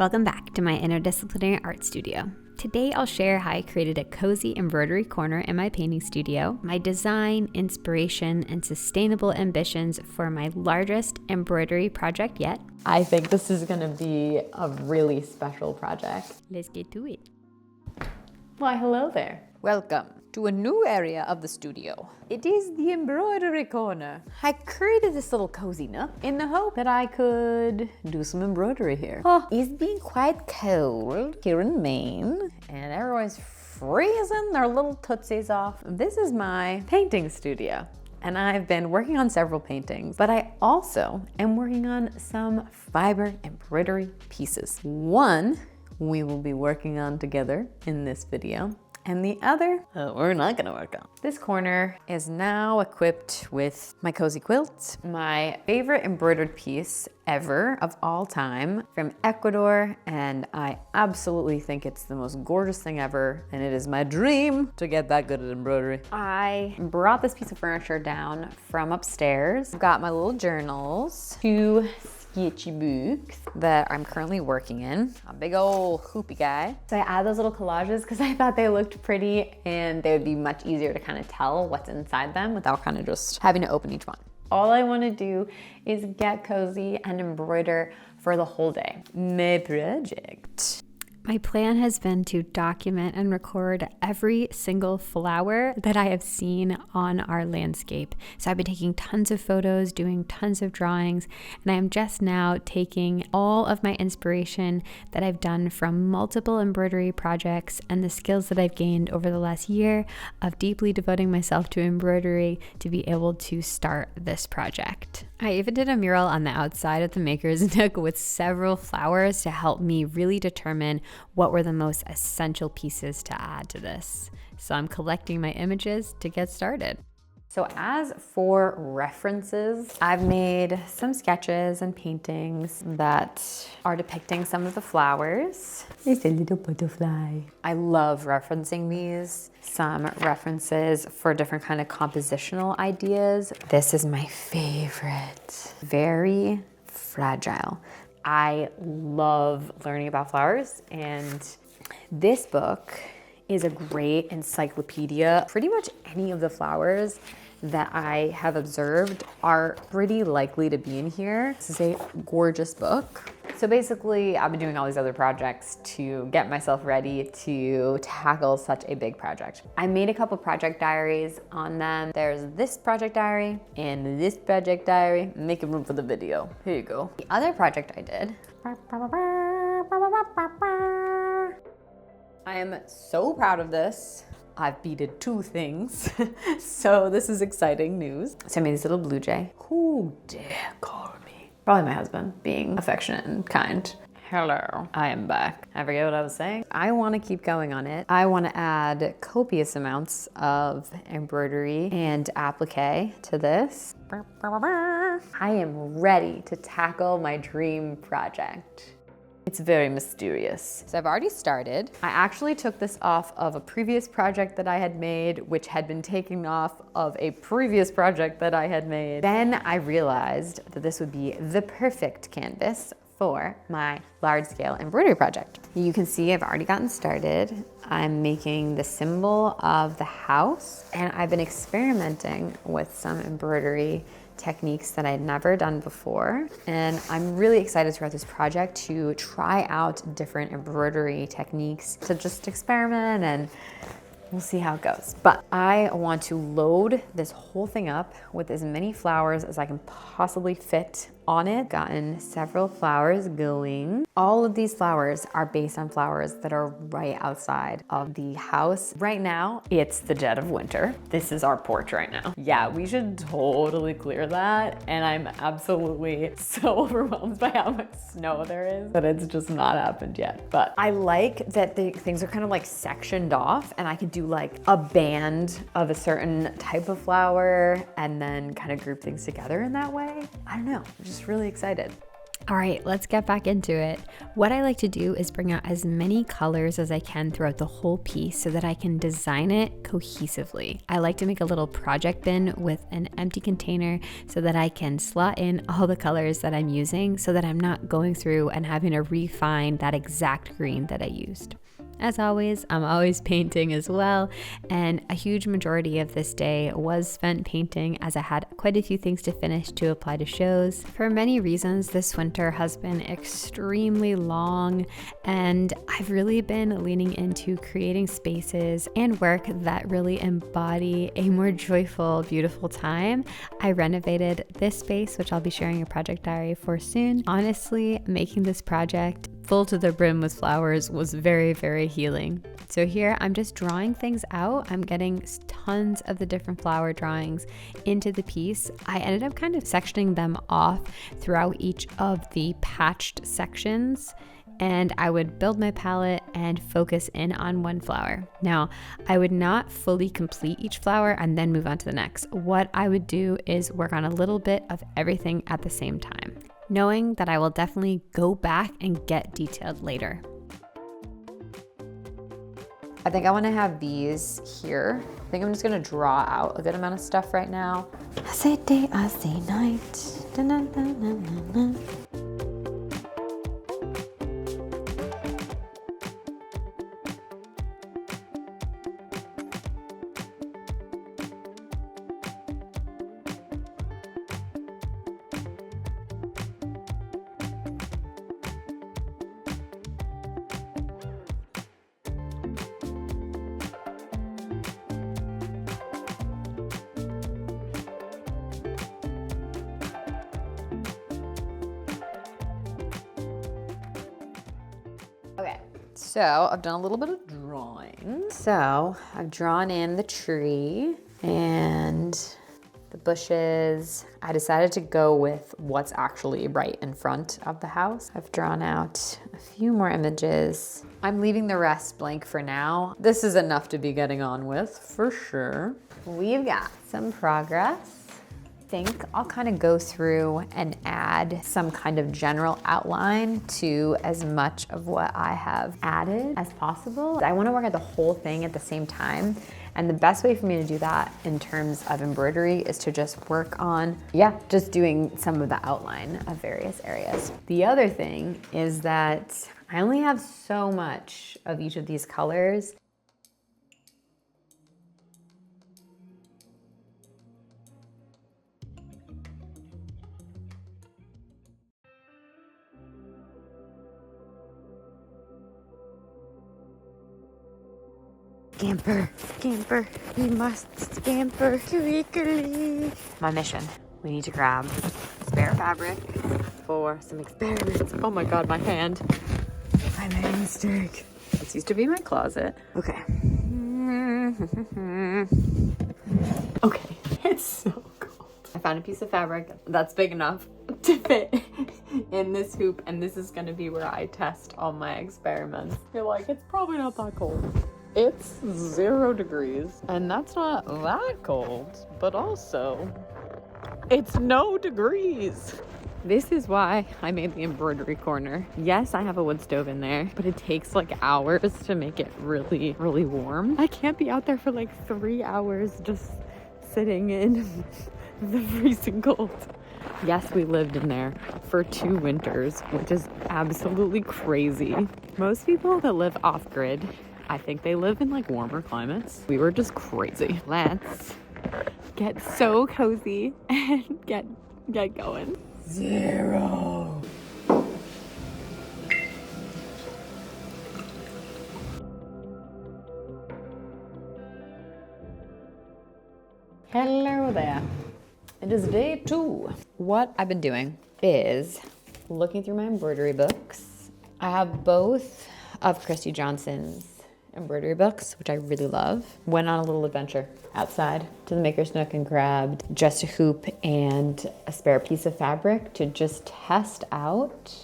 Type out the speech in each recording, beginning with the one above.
Welcome back to my interdisciplinary art studio. Today I'll share how I created a cozy embroidery corner in my painting studio, my design, inspiration, and sustainable ambitions for my largest embroidery project yet. I think this is gonna be a really special project. Let's get to it. Why, hello there. Welcome to a new area of the studio. It is the embroidery corner. I created this little cozy nook in the hope that I could do some embroidery here. It's been quite cold here in Maine, and everyone's freezing their little tootsies off. This is my painting studio, and I've been working on several paintings, but I also am working on some fiber embroidery pieces. One we will be working on together in this video, and the other, we're not gonna work on. This corner is now equipped with my cozy quilt, my favorite embroidered piece ever of all time from Ecuador, and I absolutely think it's the most gorgeous thing ever, and it is my dream to get that good at embroidery. I brought this piece of furniture down from upstairs. I've got my little journals, two sketchy books that I'm currently working in. A big old hoopy guy. So I add those little collages because I thought they looked pretty and they would be much easier to kind of tell what's inside them without kind of just having to open each one. All I want to do is get cozy and embroider for the whole day. My project. My plan has been to document and record every single flower that I have seen on our landscape. So I've been taking tons of photos, doing tons of drawings, and I am just now taking all of my inspiration that I've done from multiple embroidery projects and the skills that I've gained over the last year of deeply devoting myself to embroidery to be able to start this project. I even did a mural on the outside of the maker's nook with several flowers to help me really determine what were the most essential pieces to add to this. So I'm collecting my images to get started. So as for references, I've made some sketches and paintings that are depicting some of the flowers. It's a little butterfly. I love referencing these. Some references for different kind of compositional ideas. This is my favorite. Very fragile. I love learning about flowers, and this book is a great encyclopedia. Pretty much any of the flowers that I have observed are pretty likely to be in here. This is a gorgeous book. So basically, I've been doing all these other projects to get myself ready to tackle such a big project. I made a couple project diaries on them. There's this project diary and this project diary. Making room for the video. Here you go. The other project I did. I am so proud of this. I've beaded 2 things, so this is exciting news. So I made this little blue jay. Who dare call me? Probably my husband, being affectionate and kind. Hello, I am back. I forget what I was saying. I want to keep going on it. I want to add copious amounts of embroidery and applique to this. I am ready to tackle my dream project. It's very mysterious. So I've already started. I actually took this off of a previous project that I had made, which had been taken off of a previous project that I had made. Then I realized that this would be the perfect canvas for my large-scale embroidery project. You can see I've already gotten started. I'm making the symbol of the house, and I've been experimenting with some embroidery techniques that I had never done before. And I'm really excited throughout this project to try out different embroidery techniques to just experiment, and we'll see how it goes. But I want to load this whole thing up with as many flowers as I can possibly fit on it. Gotten several flowers going. All of these flowers are based on flowers that are right outside of the house. Right now, it's the dead of winter. This is our porch right now. Yeah, we should totally clear that. And I'm absolutely so overwhelmed by how much snow there is that it's just not happened yet. But I like that the things are kind of like sectioned off, and I can do like a band of a certain type of flower and then kind of group things together in that way. I don't know, I'm just really excited. All right, let's get back into it. What I like to do is bring out as many colors as I can throughout the whole piece so that I can design it cohesively. I like to make a little project bin with an empty container so that I can slot in all the colors that I'm using so that I'm not going through and having to refine that exact green that I used. As always, I'm always painting as well, and a huge majority of this day was spent painting as I had quite a few things to finish to apply to shows. For many reasons, this winter has been extremely long, and I've really been leaning into creating spaces and work that really embody a more joyful, beautiful time. I renovated this space, which I'll be sharing a project diary for soon. Honestly, making this project full to the brim with flowers was very, very healing. So here I'm just drawing things out. I'm getting tons of the different flower drawings into the piece. I ended up kind of sectioning them off throughout each of the patched sections, and I would build my palette and focus in on one flower. Now, I would not fully complete each flower and then move on to the next. What I would do is work on a little bit of everything at the same time, knowing that I will definitely go back and get detailed later. I think I want to have these here. I think I'm just going to draw out a good amount of stuff right now. I say day, I say night. Da-na-na-na-na-na. Okay, so I've done a little bit of drawing. So I've drawn in the tree and the bushes. I decided to go with what's actually right in front of the house. I've drawn out a few more images. I'm leaving the rest blank for now. This is enough to be getting on with, for sure. We've got some progress. I think I'll kind of go through and add some kind of general outline to as much of what I have added as possible. I want to work at the whole thing at the same time. And the best way for me to do that in terms of embroidery is to just work on, just doing some of the outline of various areas. The other thing is that I only have so much of each of these colors. Scamper, scamper, we must scamper quickly. My mission, we need to grab spare fabric for some experiments. Oh my God, my hand. I made a mistake. This used to be my closet. Okay. Okay, it's so cold. I found a piece of fabric that's big enough to fit in this hoop, and this is gonna be where I test all my experiments. You're like, it's probably not that cold. It's 0 degrees, and that's not that cold, but also it's no degrees. This is why I made the embroidery corner. Yes, I have a wood stove in there, but it takes like hours to make it really, really warm. I can't be out there for like 3 hours just sitting in the freezing cold. Yes, we lived in there for 2 winters, which is absolutely crazy. Most people that live off-grid, I think they live in like warmer climates. We were just crazy. Let's get so cozy and get going. 0. Hello there. It is day 2. What I've been doing is looking through my embroidery books. I have both of Christy Johnson's embroidery books, which I really love. Went on a little adventure outside to the Maker's Nook and grabbed just a hoop and a spare piece of fabric to just test out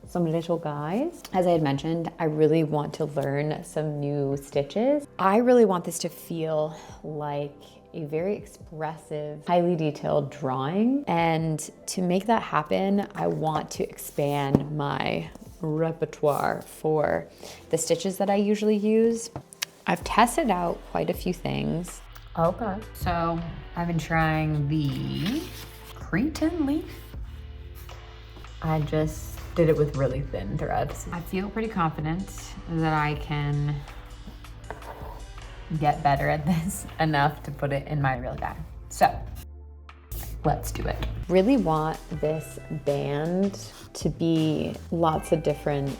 some little guys. As I had mentioned, I really want to learn some new stitches. I really want this to feel like a very expressive, highly detailed drawing. And to make that happen, I want to expand my repertoire for the stitches that I usually use. I've tested out quite a few things. Okay. So I've been trying the Cretan leaf. I just did it with really thin threads. I feel pretty confident that I can get better at this enough to put it in my reel bag. So let's do it. Really want this band to be lots of different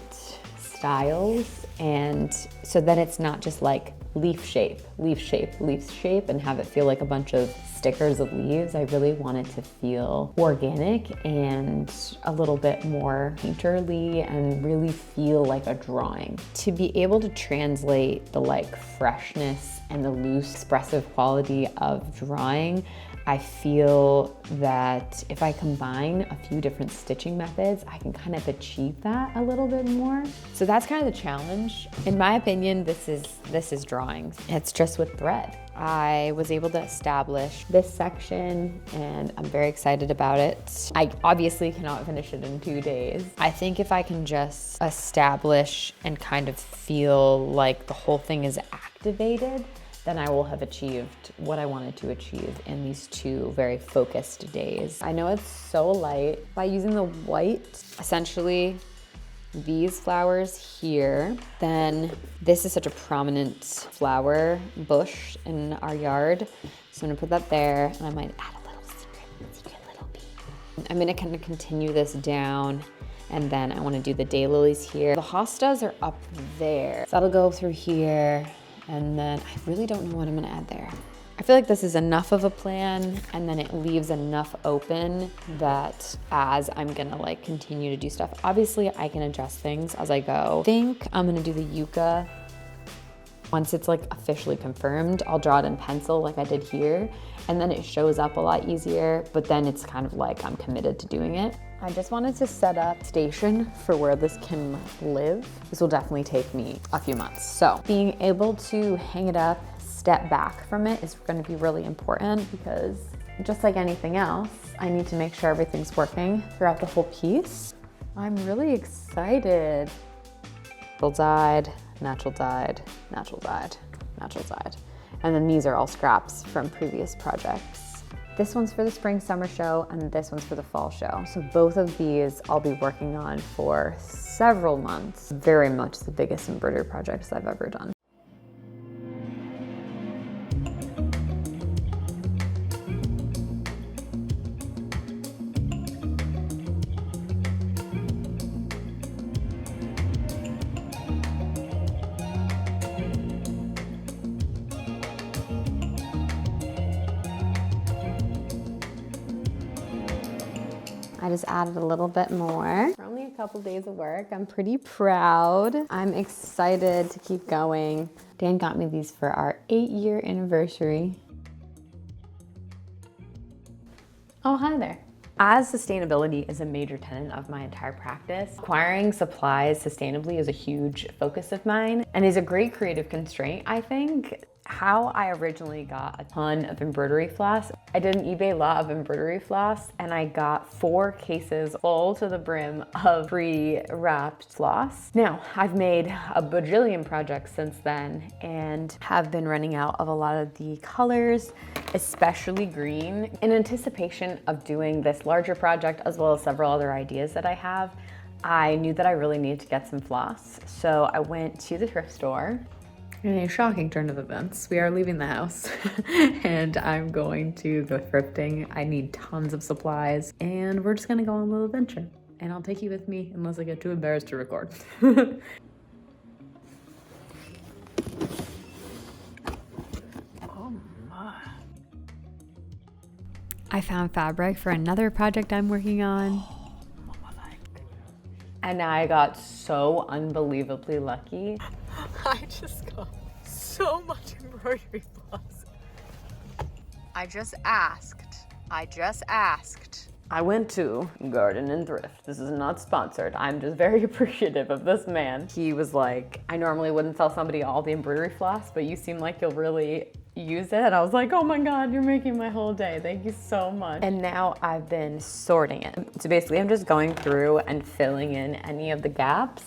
styles, and so that it's not just like leaf shape, leaf shape, leaf shape, and have it feel like a bunch of stickers of leaves. I really want it to feel organic and a little bit more painterly and really feel like a drawing. To be able to translate the like freshness and the loose expressive quality of drawing, I feel that if I combine a few different stitching methods, I can kind of achieve that a little bit more. So that's kind of the challenge. In my opinion, this is drawing. It's just with thread. I was able to establish this section and I'm very excited about it. I obviously cannot finish it in 2 days. I think if I can just establish and kind of feel like the whole thing is activated, then I will have achieved what I wanted to achieve in these 2 very focused days. I know it's so light. By using the white, essentially these flowers here, then this is such a prominent flower bush in our yard. So I'm gonna put that there, and I might add a little secret little bee. I'm gonna kind of continue this down, and then I wanna do the daylilies here. The hostas are up there. So that'll go through here. And then I really don't know what I'm gonna add there. I feel like this is enough of a plan, and then it leaves enough open that as I'm gonna like continue to do stuff, obviously I can adjust things as I go. I think I'm gonna do the yucca. Once it's like officially confirmed, I'll draw it in pencil like I did here, and then it shows up a lot easier, but then it's kind of like I'm committed to doing it. I just wanted to set up a station for where this can live. This will definitely take me a few months. So being able to hang it up, step back from it is gonna be really important, because just like anything else, I need to make sure everything's working throughout the whole piece. I'm really excited. Natural dyed, natural dyed, natural dyed, natural dyed. And then these are all scraps from previous projects. This one's for the spring summer show, and this one's for the fall show. So both of these I'll be working on for several months. Very much the biggest embroidery projects I've ever done. I just added a little bit more. For only a couple days of work, I'm pretty proud. I'm excited to keep going. Dan got me these for our 8-year anniversary. Oh, hi there. As sustainability is a major tenet of my entire practice, acquiring supplies sustainably is a huge focus of mine and is a great creative constraint, I think. How I originally got a ton of embroidery floss. I did an eBay lot of embroidery floss, and I got 4 cases full to the brim of pre-wrapped floss. Now, I've made a bajillion projects since then and have been running out of a lot of the colors, especially green. In anticipation of doing this larger project, as well as several other ideas that I have, I knew that I really needed to get some floss. So I went to the thrift store. In a shocking turn of events, we are leaving the house and I'm going to go thrifting. I need tons of supplies and we're just gonna go on a little adventure. And I'll take you with me unless I get too embarrassed to record. Oh my. I found fabric for another project I'm working on. And I got so unbelievably lucky. I just got so much embroidery floss. I just asked. I went to Garden and Thrift. This is not sponsored. I'm just very appreciative of this man. He was like, I normally wouldn't sell somebody all the embroidery floss, but you seem like you'll used it and I was like, oh my God, you're making my whole day. Thank you so much. And now I've been sorting it. So basically I'm just going through and filling in any of the gaps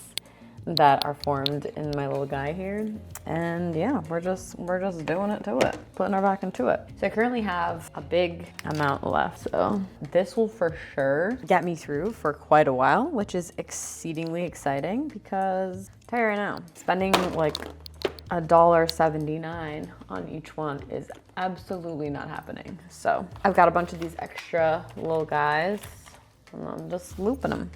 that are formed in my little guy here. And yeah, we're just doing it to it, putting our back into it. So I currently have a big amount left. So this will for sure get me through for quite a while, which is exceedingly exciting because I'll tell you right now, spending like $1.79 on each one is absolutely not happening. So I've got a bunch of these extra little guys and I'm just looping them.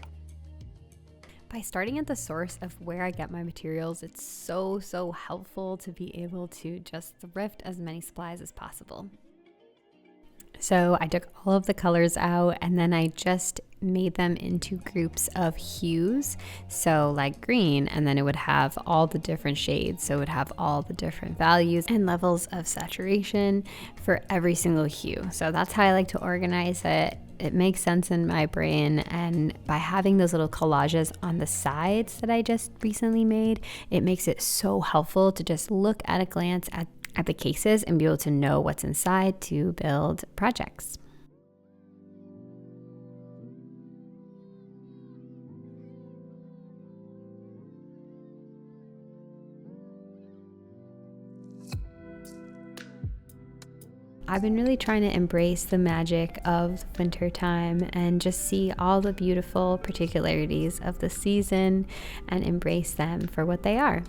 By starting at the source of where I get my materials, it's so helpful to be able to just thrift as many supplies as possible. So I took all of the colors out and then I just made them into groups of hues. So like green, and then it would have all the different shades. So it would have all the different values and levels of saturation for every single hue. So that's how I like to organize it. It makes sense in my brain, and by having those little collages on the sides that I just recently made, it makes it so helpful to just look at a glance at the cases and be able to know what's inside to build projects. I've been really trying to embrace the magic of winter time and just see all the beautiful particularities of the season and embrace them for what they are.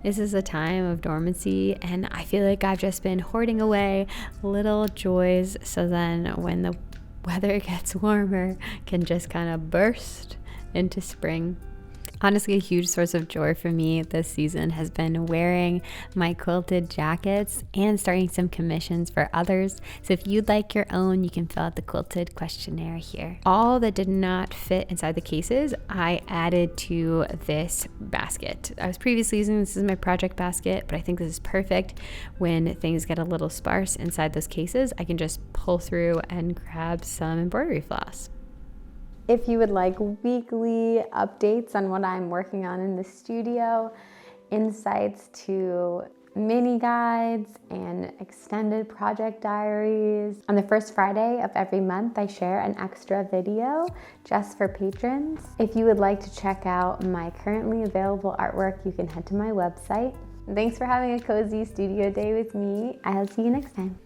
This is a time of dormancy, and I feel like I've just been hoarding away little joys so then when the weather gets warmer, can just kind of burst into spring. Honestly, a huge source of joy for me this season has been wearing my quilted jackets and starting some commissions for others. So if you'd like your own, you can fill out the quilted questionnaire here. All that did not fit inside the cases, I added to this basket. I was previously using this as my project basket, but I think this is perfect when things get a little sparse inside those cases. I can just pull through and grab some embroidery floss. If you would like weekly updates on what I'm working on in the studio, insights to mini guides and extended project diaries, on the first Friday of every month, I share an extra video just for patrons. If you would like to check out my currently available artwork, you can head to my website. Thanks for having a cozy studio day with me. I'll see you next time.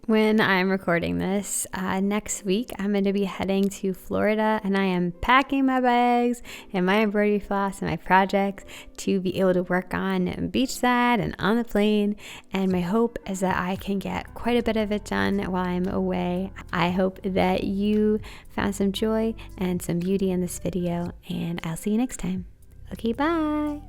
When I'm recording this, next week, I'm going to be heading to Florida, and I am packing my bags and my embroidery floss and my projects to be able to work on beachside and on the plane. And my hope is that I can get quite a bit of it done while I'm away. I hope that you found some joy and some beauty in this video, and I'll see you next time. Okay, bye.